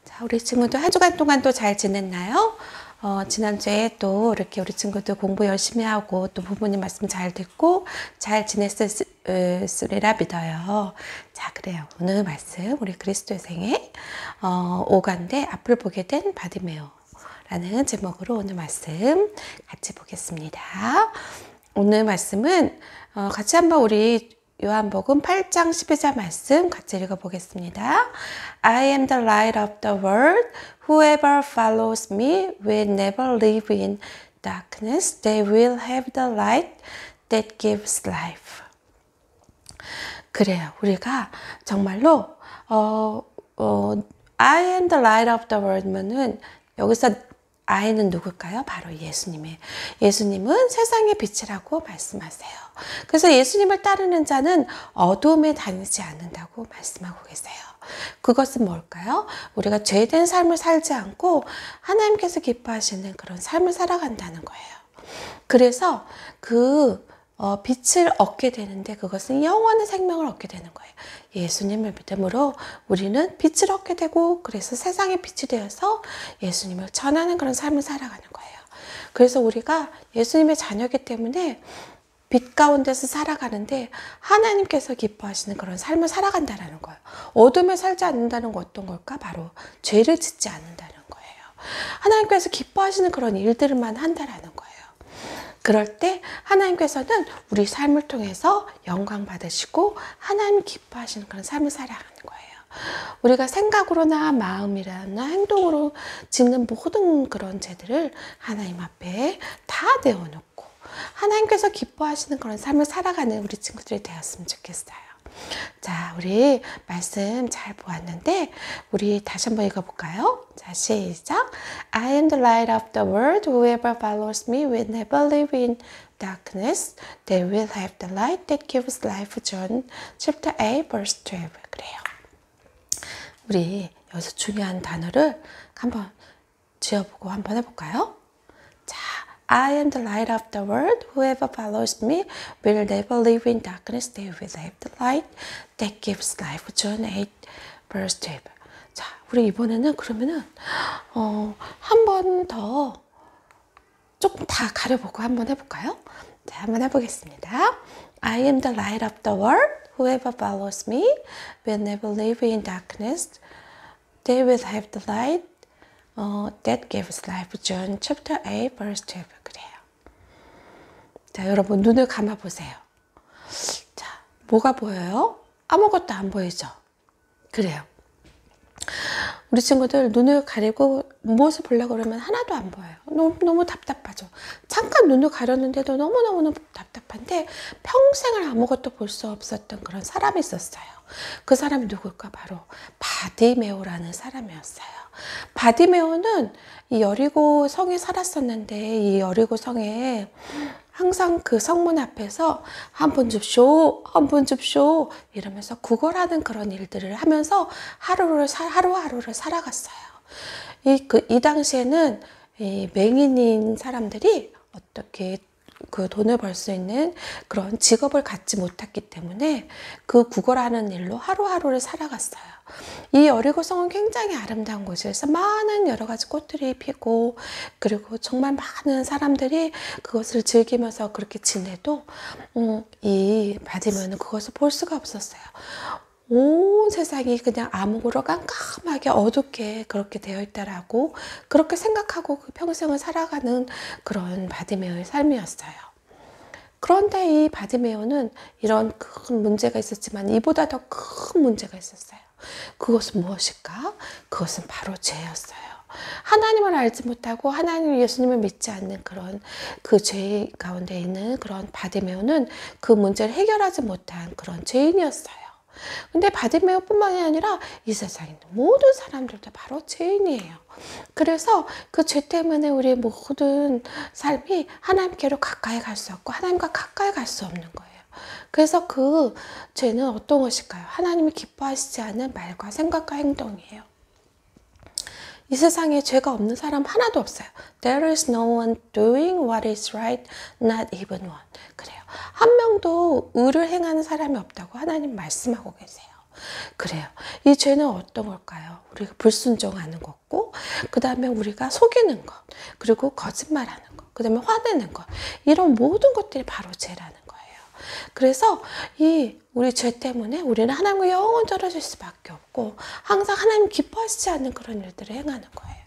자, 우리 친구들 한 주간 동안 또 잘 지냈나요? 지난주에 또 이렇게 우리 친구들 공부 열심히 하고 또 부모님 말씀 잘 듣고 잘 지냈으리라 믿어요. 자, 그래요. 오늘 말씀 우리 그리스도의 생애 5간데 앞을 보게 된 바디메오 라는 제목으로 오늘 말씀 같이 보겠습니다. 오늘 말씀은 같이 한번 우리 요한복음 8장 12절 말씀 같이 읽어보겠습니다. I am the light of the world. Whoever follows me will never live in darkness. They will have the light that gives life. 그래요. 우리가 정말로 I am the light of the world면은 여기서 I는 누굴까요? 바로 예수님이에요. 예수님은 세상의 빛이라고 말씀하세요. 그래서 예수님을 따르는 자는 어두움에 다니지 않는다고 말씀하고 계세요. 그것은 뭘까요? 우리가 죄된 삶을 살지 않고 하나님께서 기뻐하시는 그런 삶을 살아간다는 거예요. 그래서 그 빛을 얻게 되는데 그것은 영원한 생명을 얻게 되는 거예요. 예수님을 믿음으로 우리는 빛을 얻게 되고 그래서 세상의 빛이 되어서 예수님을 전하는 그런 삶을 살아가는 거예요. 그래서 우리가 예수님의 자녀이기 때문에 빛 가운데서 살아가는데 하나님께서 기뻐하시는 그런 삶을 살아간다는 거예요. 어둠에 살지 않는다는 건 어떤 걸까? 바로 죄를 짓지 않는다는 거예요. 하나님께서 기뻐하시는 그런 일들만 한다라는 거예요. 그럴 때 하나님께서는 우리 삶을 통해서 영광 받으시고 하나님 기뻐하시는 그런 삶을 살아가는 거예요. 우리가 생각으로나 마음이나 행동으로 짓는 모든 그런 죄들을 하나님 앞에 다 내어놓고 하나님께서 기뻐하시는 그런 삶을 살아가는 우리 친구들이 되었으면 좋겠어요. 자, 우리 말씀 잘 보았는데 우리 다시 한번 읽어볼까요? 자, 시작. I am the light of the world. Whoever follows me will never live in darkness. They will have the light that gives life. John chapter 8 verse 12. 그래요. 우리 여기서 중요한 단어를 한번 지어보고 한번 해볼까요? 자, I am the light of the world. Whoever follows me will never live in darkness. They will have the light that gives life. John 8 verse 12. 자, 우리 이번에는 그러면은 한 번 더 조금 다 가려보고 한번 해볼까요? 자, 한번 해보겠습니다. I am the light of the world. Whoever follows me will never live in darkness. They will have the light that gives life. John chapter 8 verse 12. 그래요. 자, 여러분 눈을 감아 보세요. 자, 뭐가 보여요? 아무것도 안 보이죠? 그래요. 우리 친구들 눈을 가리고 무엇을 보려고 그러면 하나도 안 보여요. 너무 답답하죠. 잠깐 눈을 가렸는데도 너무너무 답답한데 평생을 아무것도 볼 수 없었던 그런 사람이 있었어요. 그 사람이 누굴까? 바로 바디메오라는 사람이었어요. 바디메오는 이 여리고 성에 살았었는데 이 여리고 성에 항상 그 성문 앞에서 한 분 줍쇼, 한 분 줍쇼 이러면서 구걸하는 그런 일들을 하면서 하루하루를 살아갔어요. 이 당시에는 이 맹인인 사람들이 어떻게 그 돈을 벌 수 있는 그런 직업을 갖지 못했기 때문에 그 구걸하는 일로 하루하루를 살아갔어요. 이 여리고성은 굉장히 아름다운 곳이라서 많은 여러 가지 꽃들이 피고 그리고 정말 많은 사람들이 그것을 즐기면서 그렇게 지내도 이 바디메오는 그것을 볼 수가 없었어요. 온 세상이 그냥 암흑으로 깜깜하게 어둡게 그렇게 되어 있다라고 그렇게 생각하고 그 평생을 살아가는 그런 바디메오의 삶이었어요. 그런데 이 바디메오는 이런 큰 문제가 있었지만 이보다 더 큰 문제가 있었어요. 그것은 무엇일까? 그것은 바로 죄였어요. 하나님을 알지 못하고 하나님 예수님을 믿지 않는 그런 그 죄 가운데 있는 그런 바디메오는 그 문제를 해결하지 못한 그런 죄인이었어요. 근데 바디메오뿐만이 아니라 이 세상에 있는 모든 사람들도 바로 죄인이에요. 그래서 그 죄 때문에 우리의 모든 삶이 하나님께로 가까이 갈 수 없고 하나님과 가까이 갈 수 없는 거예요. 그래서 그 죄는 어떤 것일까요? 하나님이 기뻐하시지 않은 말과 생각과 행동이에요. 이 세상에 죄가 없는 사람 하나도 없어요. There is no one doing what is right, not even one. 그래요. 한 명도 의를 행하는 사람이 없다고 하나님 말씀하고 계세요. 그래요. 이 죄는 어떤 걸까요? 우리가 불순종하는 거고, 그 다음에 우리가 속이는 것, 그리고 거짓말하는 것, 그 다음에 화내는 것, 이런 모든 것들이 바로 죄라는 거예요. 그래서 우리 죄 때문에 우리는 하나님과 영원 떨어질 수밖에 없고, 항상 하나님 기뻐하시지 않는 그런 일들을 행하는 거예요.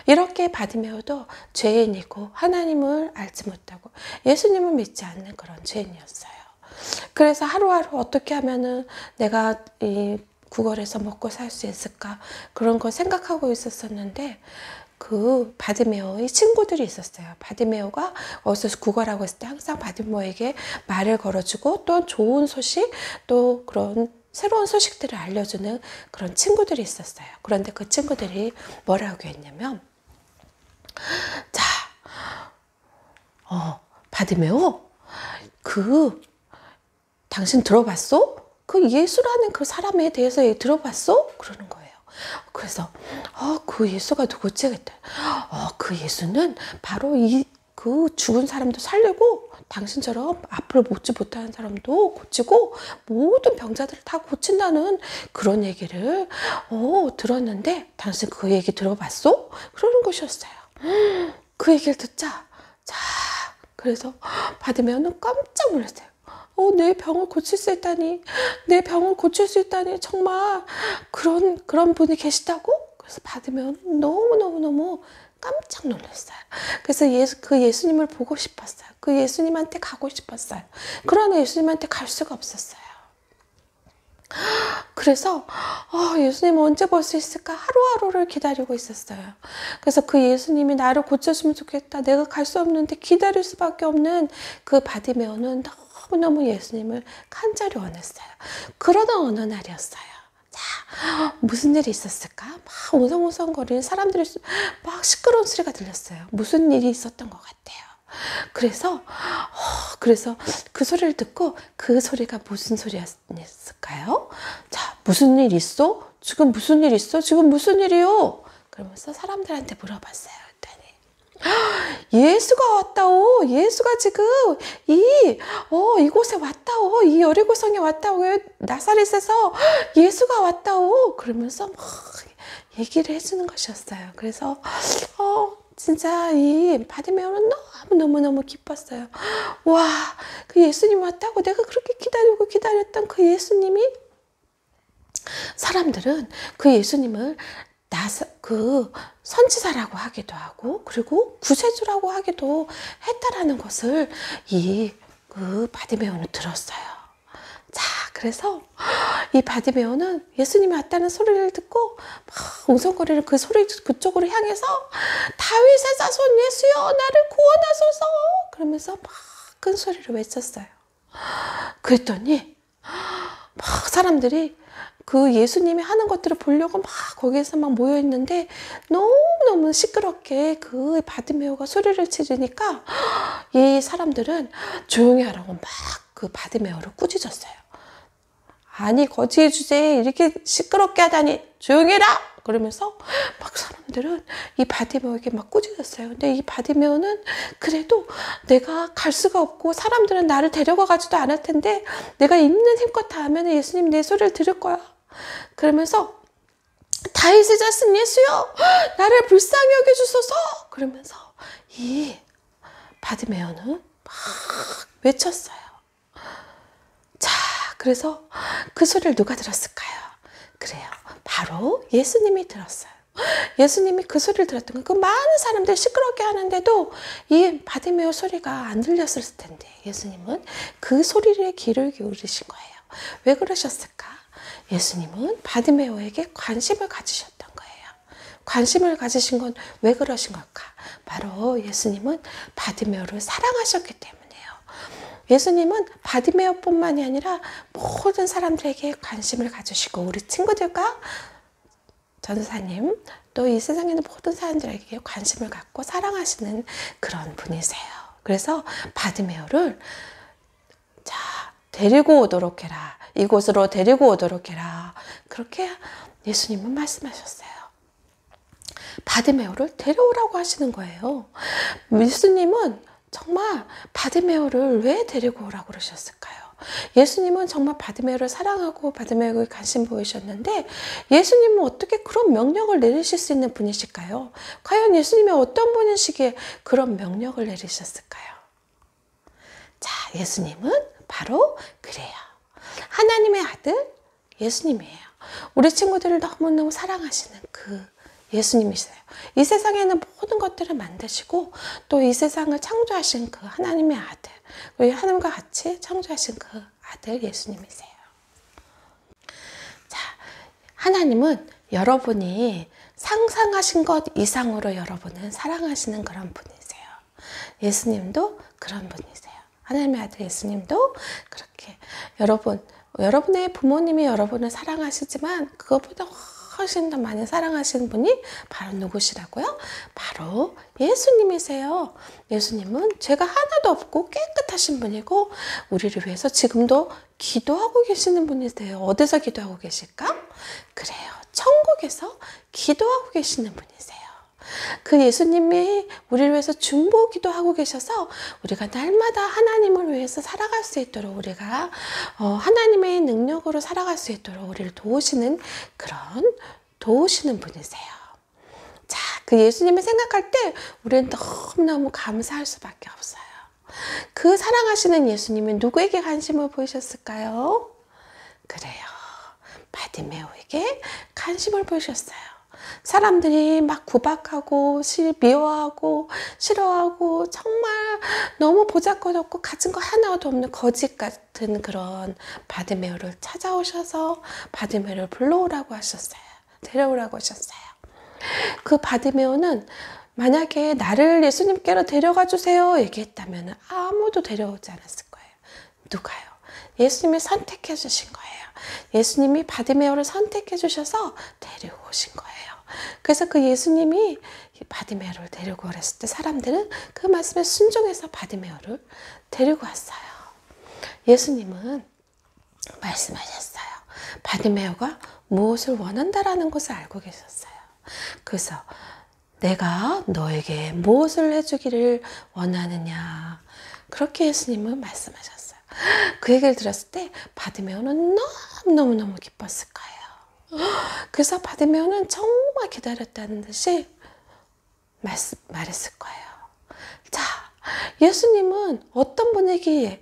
이렇게 바디메오도 죄인이고 하나님을 알지 못하고 예수님을 믿지 않는 그런 죄인이었어요. 그래서 하루하루 어떻게 하면은 내가 이 구걸에서 먹고 살 수 있을까, 그런 거 생각하고 있었었는데, 그 바디메오의 친구들이 있었어요. 바디메오가 어디서 구걸하고 있을 때 항상 바디메오에게 말을 걸어주고, 또 좋은 소식, 또 그런 새로운 소식들을 알려주는 그런 친구들이 있었어요. 그런데 그 친구들이 뭐라고 했냐면, 자, 바디메오, 당신 들어봤어? 그 예수라는 그 사람에 대해서 들어봤어? 그러는 거예요. 그래서 그 예수가 누구지? 그랬더니 그 예수는 바로 그 죽은 사람도 살리고, 당신처럼 앞으로 먹지 못하는 사람도 고치고, 모든 병자들을 다 고친다는 그런 얘기를 들었는데, 당신 그 얘기 들어봤어? 그러는 것이었어요. 그 얘기를 듣자, 자, 그래서 바디메오는 깜짝 놀랐어요. 내 병을 고칠 수 있다니, 내 병을 고칠 수 있다니, 정말 그런 분이 계시다고? 그래서 바디메오는 너무너무 깜짝 놀랐어요. 그래서 그 예수님을 보고 싶었어요. 그 예수님한테 가고 싶었어요. 그러나 예수님한테 갈 수가 없었어요. 그래서 예수님 언제 볼 수 있을까? 하루하루를 기다리고 있었어요. 그래서 그 예수님이 나를 고쳐주면 좋겠다, 내가 갈 수 없는데 기다릴 수밖에 없는 그 바디메오는 너무너무 예수님을 간절히 원했어요. 그러던 어느 날이었어요. 자, 무슨 일이 있었을까? 막 웅성웅성거리는 사람들이 막 시끄러운 소리가 들렸어요. 무슨 일이 있었던 것 같아요. 그래서 그 소리를 듣고, 그 소리가 무슨 소리였을까요? 자, 무슨 일 있어? 지금 무슨 일 있어? 지금 무슨 일이요? 그러면서 사람들한테 물어봤어요. 예수가 왔다오. 예수가 지금 이곳에 왔다오. 이 여리고성에 왔다오. 나사렛에서 예수가 왔다오. 그러면서 막 얘기를 해주는 것이었어요. 그래서 진짜 이 바디메오는 너무너무 기뻤어요. 와, 그 예수님 왔다고 내가 그렇게 기다렸던 그 예수님이, 사람들은 그 예수님을 그 선지자라고 하기도 하고, 그리고 구세주라고 하기도 했다라는 것을 그 바디메오는 들었어요. 자, 그래서 이 바디메오는 예수님이 왔다는 소리를 듣고 막 웅성거리는 그 소리 그쪽으로 향해서, 다윗의 자손 예수여, 나를 구원하소서, 그러면서 막 큰 소리를 외쳤어요. 그랬더니 막 사람들이 그 예수님이 하는 것들을 보려고 막 거기에서 막 모여 있는데, 너무너무 시끄럽게 그 바디메오가 소리를 지르니까 이 사람들은 조용히 하라고 막 그 바디메오를 꾸짖었어요. 아니, 거지의 주제에 이렇게 시끄럽게 하다니 조용히 해라! 그러면서 막 사람들은 이 바디메오에게 막 꾸짖었어요. 근데 이 바디메오는 그래도 내가 갈 수가 없고, 사람들은 나를 데려가 가지도 않을 텐데, 내가 있는 힘껏 다 하면 예수님 내 소리를 들을 거야. 그러면서 다윗의 자손 예수여, 나를 불쌍히 여겨주소서, 그러면서 이 바디메오는 막 외쳤어요. 자, 그래서 그 소리를 누가 들었을까요? 그래요, 바로 예수님이 들었어요. 예수님이 그 소리를 들었던 그 많은 사람들 시끄럽게 하는데도 이 바디메오 소리가 안 들렸을 텐데, 예수님은 그 소리에 귀를 기울이신 거예요. 왜 그러셨을까? 예수님은 바디메오에게 관심을 가지셨던 거예요. 관심을 가지신 건 왜 그러신 걸까? 바로 예수님은 바디메오를 사랑하셨기 때문이에요. 예수님은 바디메오뿐만이 아니라 모든 사람들에게 관심을 가지시고, 우리 친구들과 전사님, 또 이 세상에 있는 모든 사람들에게 관심을 갖고 사랑하시는 그런 분이세요. 그래서 바디메오를 데리고 오도록 해라. 이곳으로 데리고 오도록 해라. 그렇게 예수님은 말씀하셨어요. 바디메오를 데려오라고 하시는 거예요. 예수님은 정말 바디메오를 왜 데리고 오라고 그러셨을까요? 예수님은 정말 바디메오를 사랑하고 바디메오에 관심 보이셨는데 예수님은 어떻게 그런 명령을 내리실 수 있는 분이실까요? 과연 예수님이 어떤 분이시기에 그런 명령을 내리셨을까요? 자, 예수님은 바로 그래요. 하나님의 아들 예수님이에요. 우리 친구들을 너무너무 사랑하시는 그 예수님이세요. 이 세상에는 모든 것들을 만드시고 또 이 세상을 창조하신 그 하나님의 아들, 우리 하나님과 같이 창조하신 그 아들 예수님이세요. 자, 하나님은 여러분이 상상하신 것 이상으로 여러분을 사랑하시는 그런 분이세요. 예수님도 그런 분이세요. 하나님의 아들 예수님도 그렇게 여러분의 부모님이 여러분을 사랑하시지만 그것보다 훨씬 더 많이 사랑하시는 분이 바로 누구시라고요? 바로 예수님이세요. 예수님은 죄가 하나도 없고 깨끗하신 분이고 우리를 위해서 지금도 기도하고 계시는 분이세요. 어디서 기도하고 계실까? 그래요. 천국에서 기도하고 계시는 분이세요. 그 예수님이 우리를 위해서 중보기도 하고 계셔서 우리가 날마다 하나님을 위해서 살아갈 수 있도록 우리가 하나님의 능력으로 살아갈 수 있도록 우리를 도우시는 분이세요. 자, 그 예수님을 생각할 때 우리는 너무너무 감사할 수밖에 없어요. 그 사랑하시는 예수님이 누구에게 관심을 보이셨을까요? 그래요. 바디메오에게 관심을 보이셨어요. 사람들이 막 구박하고 미워하고 싫어하고 정말 너무 보잘것없고 가진 거 하나도 없는 거짓 같은 그런 바디메오를 찾아오셔서 바디메오를 불러오라고 하셨어요. 데려오라고 하셨어요. 그 바디메오는 만약에 나를 예수님께로 데려가 주세요 얘기했다면 아무도 데려오지 않았을 거예요. 누가요? 예수님이 선택해 주신 거예요. 예수님이 바디메오를 선택해 주셔서 데리고 오신 거예요. 그래서 그 예수님이 바디메오를 데리고 오랬을 때 사람들은 그 말씀에 순종해서 바디메오를 데리고 왔어요. 예수님은 말씀하셨어요. 바디메오가 무엇을 원한다라는 것을 알고 계셨어요. 그래서 내가 너에게 무엇을 해주기를 원하느냐 그렇게 예수님은 말씀하셨어요. 그 얘기를 들었을 때 바디메오는 너무너무 기뻤을 거예요. 그래서 바디메오는 정말 기다렸다는 듯이 말했을 거예요. 자, 예수님은 어떤 분이기에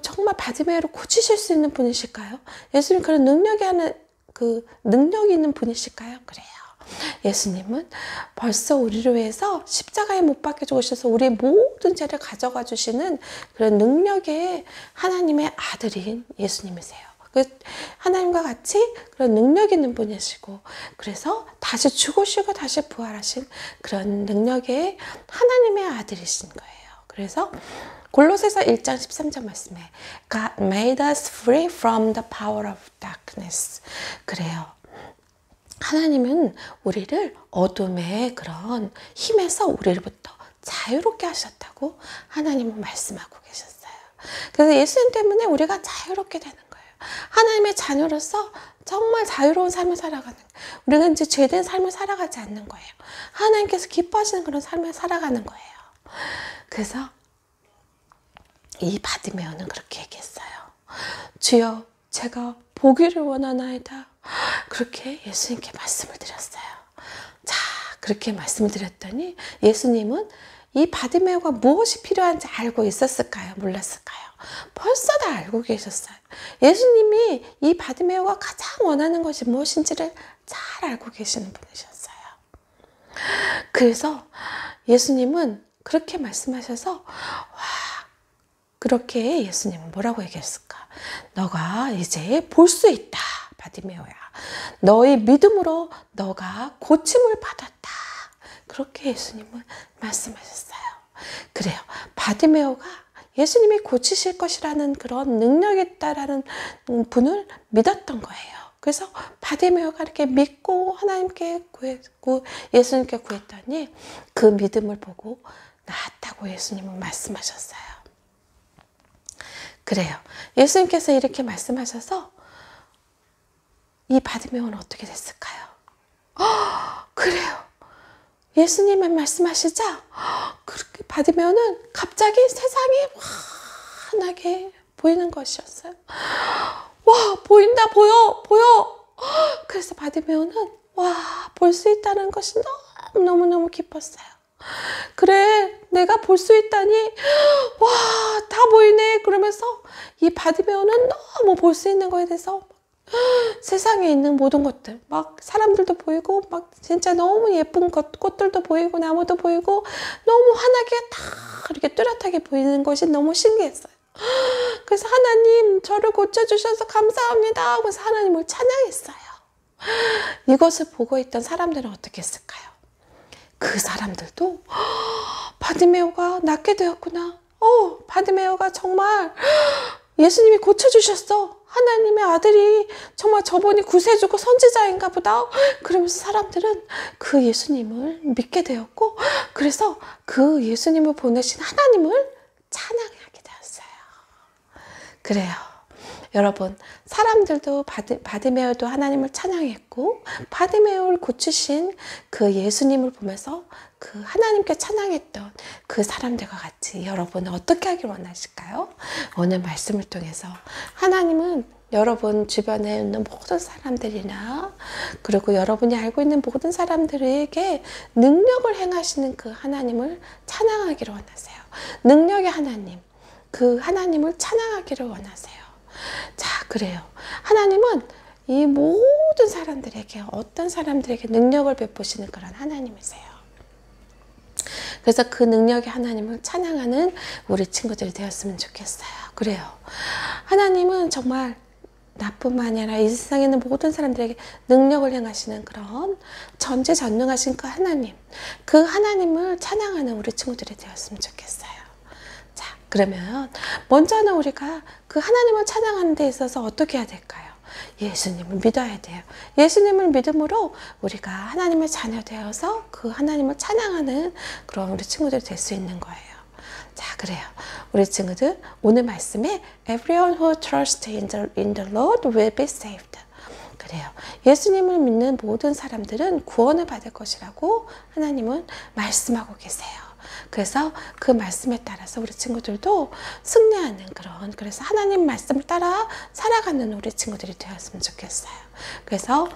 정말 바디메오를 고치실 수 있는 분이실까요? 예수님 그런 능력이 있는 분이실까요? 그래요. 예수님은 벌써 우리를 위해서 십자가에 못 박혀 죽으셔서 우리의 모든 죄를 가져가 주시는 그런 능력의 하나님의 아들인 예수님이세요. 하나님과 같이 그런 능력 있는 분이시고 그래서 다시 죽으시고 다시 부활하신 그런 능력의 하나님의 아들이신 거예요. 그래서 골로새서 1장 13절 말씀에 God made us free from the power of darkness. 그래요. 하나님은 우리를 어둠의 그런 힘에서 우리로부터 자유롭게 하셨다고 하나님은 말씀하고 계셨어요. 그래서 예수님 때문에 우리가 자유롭게 되는 거예요. 하나님의 자녀로서 정말 자유로운 삶을 살아가는 거예요. 우리가 이제 죄된 삶을 살아가지 않는 거예요. 하나님께서 기뻐하시는 그런 삶을 살아가는 거예요. 그래서 이 바디메오는 그렇게 얘기했어요. 주여 제가 보기를 원하나이다. 그렇게 예수님께 말씀을 드렸어요. 자, 그렇게 말씀을 드렸더니 예수님은 이 바디메오가 무엇이 필요한지 알고 있었을까요? 몰랐을까요? 벌써 다 알고 계셨어요. 예수님이 이 바디메오가 가장 원하는 것이 무엇인지를 잘 알고 계시는 분이셨어요. 그래서 예수님은 그렇게 말씀하셔서 그렇게 예수님은 뭐라고 얘기했을까? 너가 이제 볼 수 있다. 바디메오야. 너의 믿음으로 너가 고침을 받았다. 그렇게 예수님은 말씀하셨어요. 그래요. 바디메오가 예수님이 고치실 것이라는 그런 능력이 있다라는 분을 믿었던 거예요. 그래서 바디메오가 이렇게 믿고 하나님께 구했고 예수님께 구했더니 그 믿음을 보고 나았다고 예수님은 말씀하셨어요. 그래요. 예수님께서 이렇게 말씀하셔서 이 바디메오는 어떻게 됐을까요? 그래요. 예수님이 말씀하시자 그렇게 바디메오는 갑자기 세상이 환하게 보이는 것이었어요. 와, 보인다, 보여, 보여. 그래서 바디메오는 와, 볼 수 있다는 것이 너무너무 기뻤어요. 그래, 내가 볼 수 있다니, 와, 다 보이네. 그러면서 이 바디메오는 너무 볼 수 있는 거에 대해서 세상에 있는 모든 것들, 막 사람들도 보이고, 막 진짜 너무 예쁜 꽃들도 보이고, 나무도 보이고, 너무 환하게 다 이렇게 뚜렷하게 보이는 것이 너무 신기했어요. 그래서 하나님, 저를 고쳐주셔서 감사합니다 하면서 하나님을 찬양했어요. 이것을 보고 있던 사람들은 어떻게 했을까요? 그 사람들도 바디메오가 낫게 되었구나. 바디메오가 정말 예수님이 고쳐주셨어. 하나님의 아들이 정말 저분이 구세주고 선지자인가 보다. 그러면서 사람들은 그 예수님을 믿게 되었고, 그래서 그 예수님을 보내신 하나님을 찬양하게 되었어요. 그래요. 여러분, 사람들도 바디메오도 하나님을 찬양했고, 바디메오를 고치신 그 예수님을 보면서 그 하나님께 찬양했던 그 사람들과 같이 여러분은 어떻게 하길 원하실까요? 오늘 말씀을 통해서 하나님은 여러분 주변에 있는 모든 사람들이나, 그리고 여러분이 알고 있는 모든 사람들에게 능력을 행하시는 그 하나님을 찬양하기를 원하세요. 능력의 하나님, 그 하나님을 찬양하기를 원하세요. 자, 그래요. 하나님은 이 모든 사람들에게, 어떤 사람들에게 능력을 베푸시는 그런 하나님이세요. 그래서 그 능력의 하나님을 찬양하는 우리 친구들이 되었으면 좋겠어요. 그래요. 하나님은 정말 나뿐만 아니라 이 세상에 있는 모든 사람들에게 능력을 행하시는 그런 전지전능하신 그 하나님, 그 하나님을 찬양하는 우리 친구들이 되었으면 좋겠어요. 자, 그러면 먼저는 우리가 그 하나님을 찬양하는 데 있어서 어떻게 해야 될까요? 예수님을 믿어야 돼요. 예수님을 믿음으로 우리가 하나님의 자녀 되어서 그 하나님을 찬양하는 그런 우리 친구들이 될 수 있는 거예요. 자, 그래요. 우리 친구들, 오늘 말씀에 Everyone who trusts in the Lord will be saved. 그래요. 예수님을 믿는 모든 사람들은 구원을 받을 것이라고 하나님은 말씀하고 계세요. 그래서 그 말씀에 따라서 우리 친구들도 승리하는 그런, 그래서 하나님 말씀을 따라 살아가는 우리 친구들이 되었으면 좋겠어요. 그래서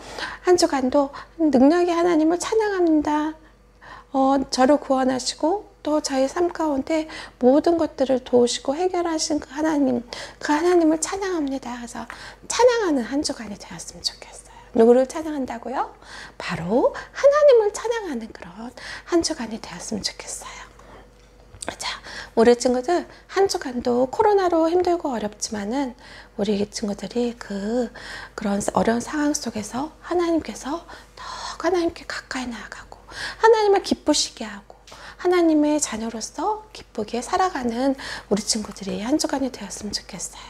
한 주간도 능력의 하나님을 찬양합니다. 저를 구원하시고 또 저희 삶 가운데 모든 것들을 도우시고 해결하신 그 하나님을 찬양합니다. 그래서 찬양하는 한 주간이 되었으면 좋겠어요. 누구를 찬양한다고요? 바로 하나님을 찬양하는 그런 한 주간이 되었으면 좋겠어요. 자, 우리 친구들 한 주간도 코로나로 힘들고 어렵지만은 우리 친구들이 그런 어려운 상황 속에서 하나님께서 더 하나님께 가까이 나아가고 하나님을 기쁘시게 하고 하나님의 자녀로서 기쁘게 살아가는 우리 친구들이 한 주간이 되었으면 좋겠어요.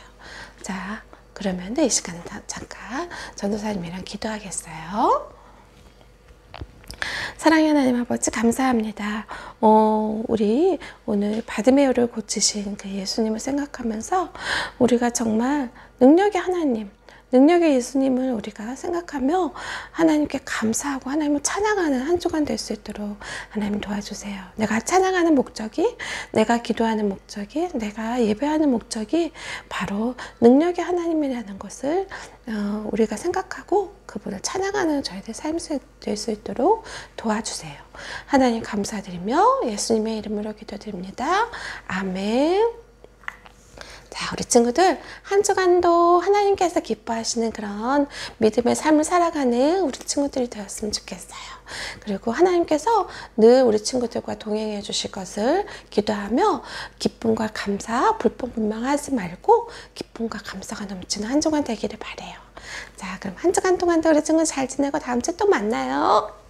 자, 그러면 이 시간에 잠깐 전도사님이랑 기도하겠어요. 사랑의 하나님 아버지, 감사합니다. 우리 오늘 바디메오를 고치신 그 예수님을 생각하면서 우리가 정말 능력의 하나님, 능력의 예수님을 우리가 생각하며 하나님께 감사하고 하나님을 찬양하는 한 주간 될 수 있도록 하나님 도와주세요. 내가 찬양하는 목적이, 내가 기도하는 목적이, 내가 예배하는 목적이 바로 능력의 하나님이라는 것을 우리가 생각하고 그분을 찬양하는 저희들 삶이 될 수 있도록 도와주세요. 하나님 감사드리며 예수님의 이름으로 기도드립니다. 아멘. 자, 우리 친구들 한 주간도 하나님께서 기뻐하시는 그런 믿음의 삶을 살아가는 우리 친구들이 되었으면 좋겠어요. 그리고 하나님께서 늘 우리 친구들과 동행해 주실 것을 기도하며 기쁨과 감사, 불평불명하지 말고 기쁨과 감사가 넘치는 한 주간 되기를 바래요. 자, 그럼 한 주간 동안도 우리 친구 잘 지내고 다음 주에 또 만나요.